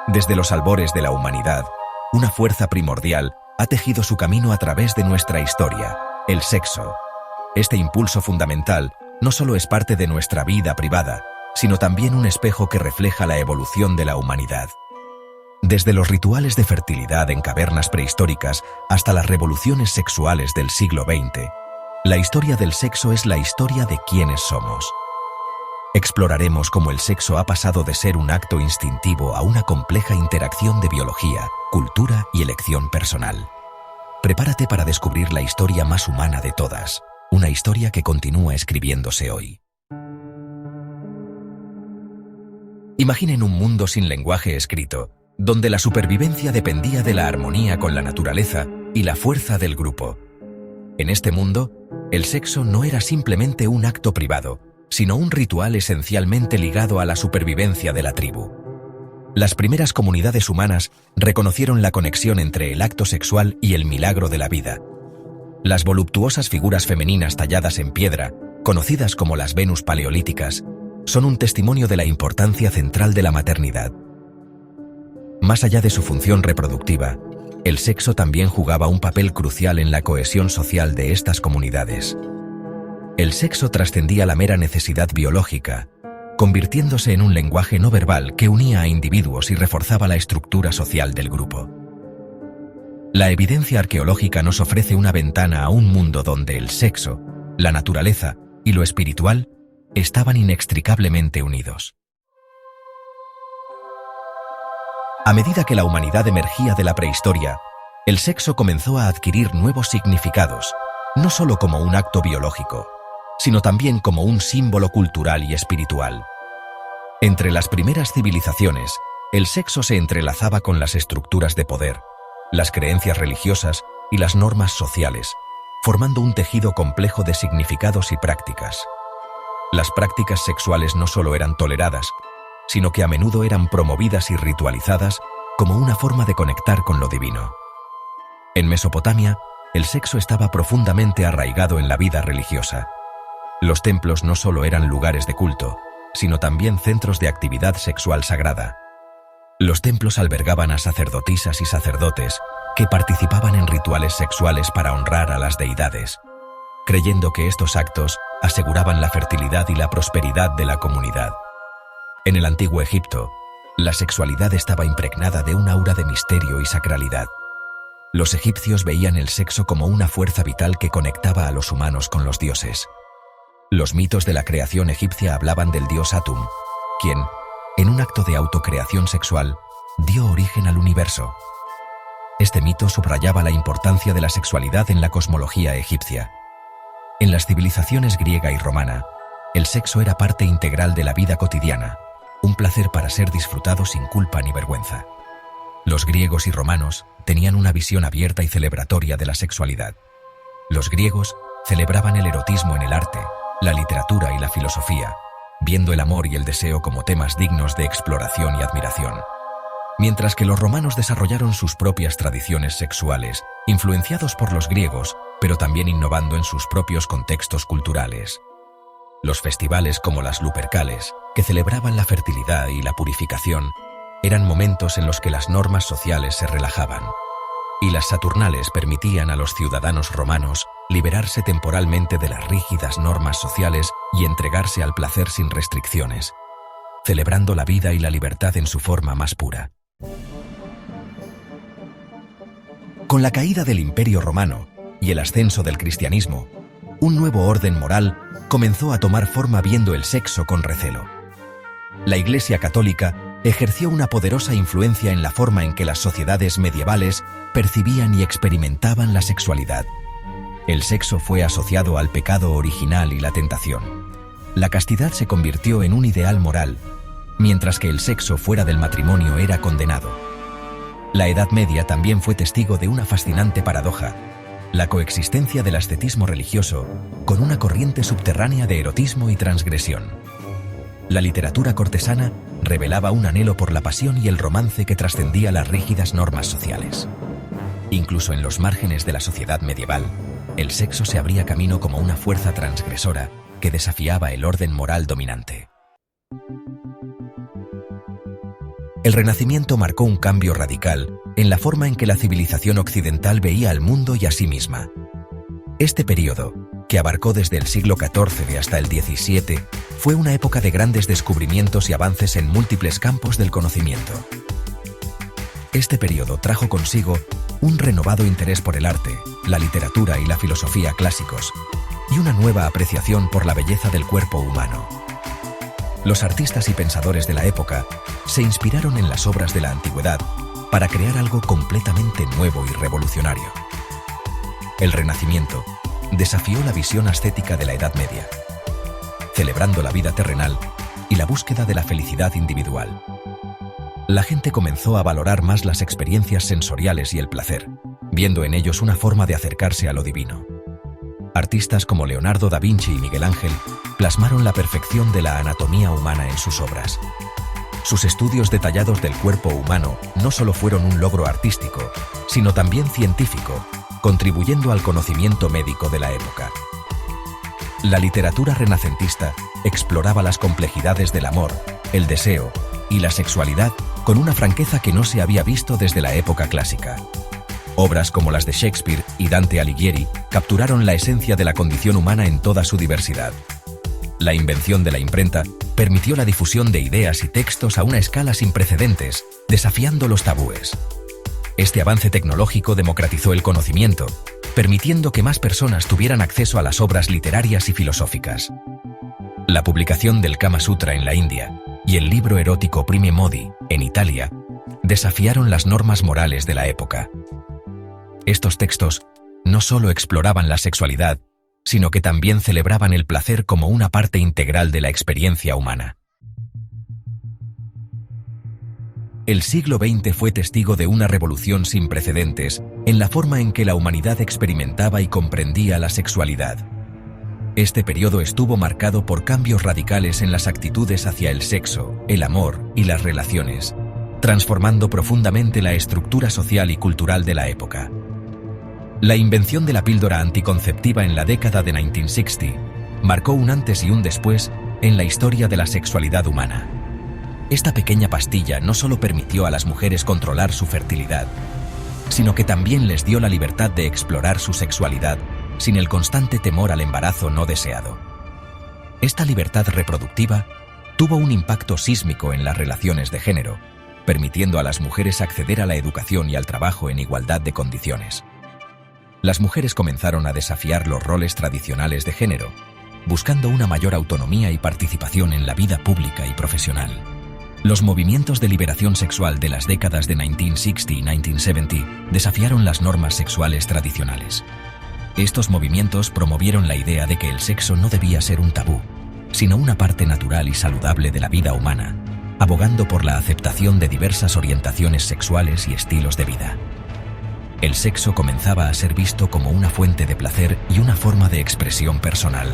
Desde los albores de la humanidad, una fuerza primordial ha tejido su camino a través de nuestra historia, el sexo. Este impulso fundamental no solo es parte de nuestra vida privada, sino también un espejo que refleja la evolución de la humanidad. Desde los rituales de fertilidad en cavernas prehistóricas hasta las revoluciones sexuales del siglo XX, la historia del sexo es la historia de quiénes somos. Exploraremos cómo el sexo ha pasado de ser un acto instintivo a una compleja interacción de biología, cultura y elección personal. Prepárate para descubrir la historia más humana de todas, una historia que continúa escribiéndose hoy. Imaginen un mundo sin lenguaje escrito, donde la supervivencia dependía de la armonía con la naturaleza y la fuerza del grupo. En este mundo, el sexo no era simplemente un acto privado, sino un ritual esencialmente ligado a la supervivencia de la tribu. Las primeras comunidades humanas reconocieron la conexión entre el acto sexual y el milagro de la vida. Las voluptuosas figuras femeninas talladas en piedra, conocidas como las Venus paleolíticas, son un testimonio de la importancia central de la maternidad. Más allá de su función reproductiva, el sexo también jugaba un papel crucial en la cohesión social de estas comunidades. El sexo trascendía la mera necesidad biológica, convirtiéndose en un lenguaje no verbal que unía a individuos y reforzaba la estructura social del grupo. La evidencia arqueológica nos ofrece una ventana a un mundo donde el sexo, la naturaleza y lo espiritual estaban inextricablemente unidos. A medida que la humanidad emergía de la prehistoria, el sexo comenzó a adquirir nuevos significados, no solo como un acto biológico, sino también como un símbolo cultural y espiritual. Entre las primeras civilizaciones, el sexo se entrelazaba con las estructuras de poder, las creencias religiosas y las normas sociales, formando un tejido complejo de significados y prácticas. Las prácticas sexuales no solo eran toleradas, sino que a menudo eran promovidas y ritualizadas como una forma de conectar con lo divino. En Mesopotamia, el sexo estaba profundamente arraigado en la vida religiosa. Los templos no solo eran lugares de culto, sino también centros de actividad sexual sagrada. Los templos albergaban a sacerdotisas y sacerdotes que participaban en rituales sexuales para honrar a las deidades, creyendo que estos actos aseguraban la fertilidad y la prosperidad de la comunidad. En el antiguo Egipto, la sexualidad estaba impregnada de un aura de misterio y sacralidad. Los egipcios veían el sexo como una fuerza vital que conectaba a los humanos con los dioses. Los mitos de la creación egipcia hablaban del dios Atum, quien, en un acto de autocreación sexual, dio origen al universo. Este mito subrayaba la importancia de la sexualidad en la cosmología egipcia. En las civilizaciones griega y romana, el sexo era parte integral de la vida cotidiana, un placer para ser disfrutado sin culpa ni vergüenza. Los griegos y romanos tenían una visión abierta y celebratoria de la sexualidad. Los griegos celebraban el erotismo en el arte, la literatura y la filosofía, viendo el amor y el deseo como temas dignos de exploración y admiración. Mientras que los romanos desarrollaron sus propias tradiciones sexuales, influenciados por los griegos, pero también innovando en sus propios contextos culturales. Los festivales como las Lupercales, que celebraban la fertilidad y la purificación, eran momentos en los que las normas sociales se relajaban, y las Saturnales permitían a los ciudadanos romanos liberarse temporalmente de las rígidas normas sociales y entregarse al placer sin restricciones, celebrando la vida y la libertad en su forma más pura. Con la caída del Imperio Romano y el ascenso del cristianismo, un nuevo orden moral comenzó a tomar forma viendo el sexo con recelo. La Iglesia Católica ejerció una poderosa influencia en la forma en que las sociedades medievales percibían y experimentaban la sexualidad. El sexo fue asociado al pecado original y la tentación. La castidad se convirtió en un ideal moral, mientras que el sexo fuera del matrimonio era condenado. La Edad Media también fue testigo de una fascinante paradoja: la coexistencia del ascetismo religioso con una corriente subterránea de erotismo y transgresión. La literatura cortesana revelaba un anhelo por la pasión y el romance que trascendía las rígidas normas sociales. Incluso en los márgenes de la sociedad medieval, el sexo se abría camino como una fuerza transgresora que desafiaba el orden moral dominante. El Renacimiento marcó un cambio radical en la forma en que la civilización occidental veía al mundo y a sí misma. Este periodo, que abarcó desde el siglo XIV hasta el XVII, fue una época de grandes descubrimientos y avances en múltiples campos del conocimiento. Este periodo trajo consigo un renovado interés por el arte, la literatura y la filosofía clásicos, y una nueva apreciación por la belleza del cuerpo humano. Los artistas y pensadores de la época se inspiraron en las obras de la antigüedad para crear algo completamente nuevo y revolucionario. El Renacimiento desafió la visión ascética de la Edad Media, celebrando la vida terrenal y la búsqueda de la felicidad individual. La gente comenzó a valorar más las experiencias sensoriales y el placer, viendo en ellos una forma de acercarse a lo divino. Artistas como Leonardo da Vinci y Miguel Ángel plasmaron la perfección de la anatomía humana en sus obras. Sus estudios detallados del cuerpo humano no solo fueron un logro artístico, sino también científico, contribuyendo al conocimiento médico de la época. La literatura renacentista exploraba las complejidades del amor, el deseo y la sexualidad con una franqueza que no se había visto desde la época clásica. Obras como las de Shakespeare y Dante Alighieri capturaron la esencia de la condición humana en toda su diversidad. La invención de la imprenta permitió la difusión de ideas y textos a una escala sin precedentes, desafiando los tabúes. Este avance tecnológico democratizó el conocimiento, permitiendo que más personas tuvieran acceso a las obras literarias y filosóficas. La publicación del Kama Sutra en la India y el libro erótico Prime Modi en Italia desafiaron las normas morales de la época. Estos textos no solo exploraban la sexualidad, sino que también celebraban el placer como una parte integral de la experiencia humana. El siglo XX fue testigo de una revolución sin precedentes en la forma en que la humanidad experimentaba y comprendía la sexualidad. Este periodo estuvo marcado por cambios radicales en las actitudes hacia el sexo, el amor y las relaciones, transformando profundamente la estructura social y cultural de la época. La invención de la píldora anticonceptiva en la década de 1960 marcó un antes y un después en la historia de la sexualidad humana. Esta pequeña pastilla no solo permitió a las mujeres controlar su fertilidad, sino que también les dio la libertad de explorar su sexualidad sin el constante temor al embarazo no deseado. Esta libertad reproductiva tuvo un impacto sísmico en las relaciones de género, permitiendo a las mujeres acceder a la educación y al trabajo en igualdad de condiciones. Las mujeres comenzaron a desafiar los roles tradicionales de género, buscando una mayor autonomía y participación en la vida pública y profesional. Los movimientos de liberación sexual de las décadas de 1960 y 1970 desafiaron las normas sexuales tradicionales. Estos movimientos promovieron la idea de que el sexo no debía ser un tabú, sino una parte natural y saludable de la vida humana, abogando por la aceptación de diversas orientaciones sexuales y estilos de vida. El sexo comenzaba a ser visto como una fuente de placer y una forma de expresión personal.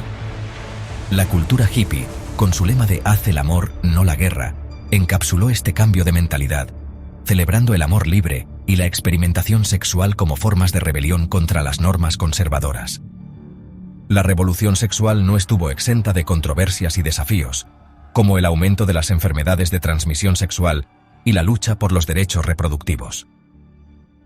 La cultura hippie, con su lema de "haz el amor, no la guerra", encapsuló este cambio de mentalidad, celebrando el amor libre y la experimentación sexual como formas de rebelión contra las normas conservadoras. La revolución sexual no estuvo exenta de controversias y desafíos, como el aumento de las enfermedades de transmisión sexual y la lucha por los derechos reproductivos.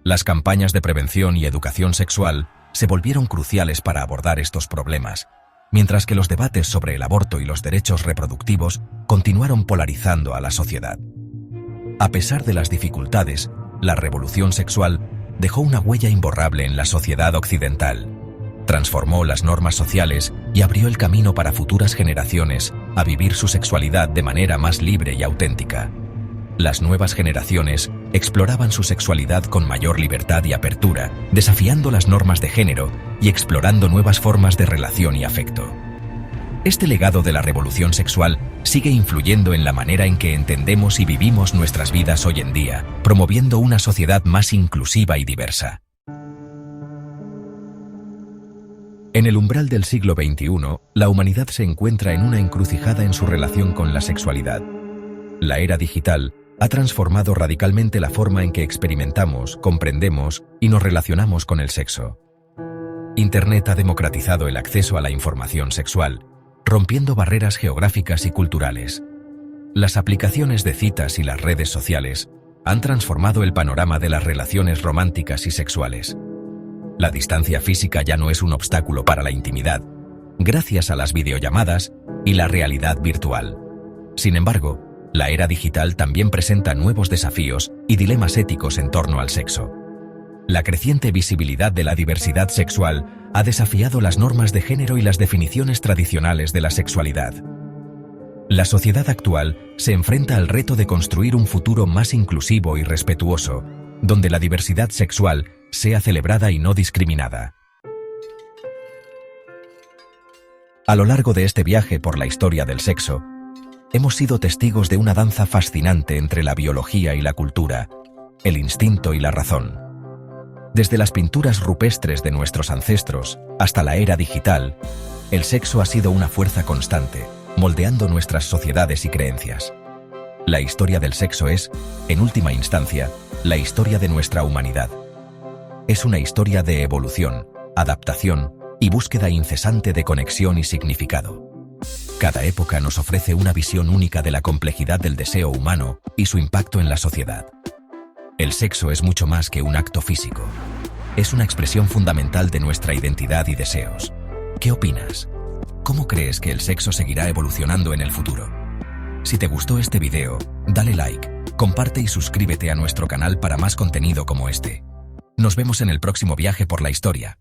Las campañas de prevención y educación sexual se volvieron cruciales para abordar estos problemas, mientras que los debates sobre el aborto y los derechos reproductivos continuaron polarizando a la sociedad. A pesar de las dificultades, la revolución sexual dejó una huella imborrable en la sociedad occidental, transformó las normas sociales y abrió el camino para futuras generaciones a vivir su sexualidad de manera más libre y auténtica. Las nuevas generaciones exploraban su sexualidad con mayor libertad y apertura, desafiando las normas de género y explorando nuevas formas de relación y afecto. Este legado de la revolución sexual sigue influyendo en la manera en que entendemos y vivimos nuestras vidas hoy en día, promoviendo una sociedad más inclusiva y diversa. En el umbral del siglo XXI, la humanidad se encuentra en una encrucijada en su relación con la sexualidad. La era digital ha transformado radicalmente la forma en que experimentamos, comprendemos y nos relacionamos con el sexo. Internet ha democratizado el acceso a la información sexual, rompiendo barreras geográficas y culturales. Las aplicaciones de citas y las redes sociales han transformado el panorama de las relaciones románticas y sexuales. La distancia física ya no es un obstáculo para la intimidad, gracias a las videollamadas y la realidad virtual. Sin embargo, la era digital también presenta nuevos desafíos y dilemas éticos en torno al sexo. La creciente visibilidad de la diversidad sexual ha desafiado las normas de género y las definiciones tradicionales de la sexualidad. La sociedad actual se enfrenta al reto de construir un futuro más inclusivo y respetuoso, donde la diversidad sexual sea celebrada y no discriminada. A lo largo de este viaje por la historia del sexo, hemos sido testigos de una danza fascinante entre la biología y la cultura, el instinto y la razón. Desde las pinturas rupestres de nuestros ancestros hasta la era digital, el sexo ha sido una fuerza constante, moldeando nuestras sociedades y creencias. La historia del sexo es, en última instancia, la historia de nuestra humanidad. Es una historia de evolución, adaptación y búsqueda incesante de conexión y significado. Cada época nos ofrece una visión única de la complejidad del deseo humano y su impacto en la sociedad. El sexo es mucho más que un acto físico. Es una expresión fundamental de nuestra identidad y deseos. ¿Qué opinas? ¿Cómo crees que el sexo seguirá evolucionando en el futuro? Si te gustó este video, dale like, comparte y suscríbete a nuestro canal para más contenido como este. Nos vemos en el próximo viaje por la historia.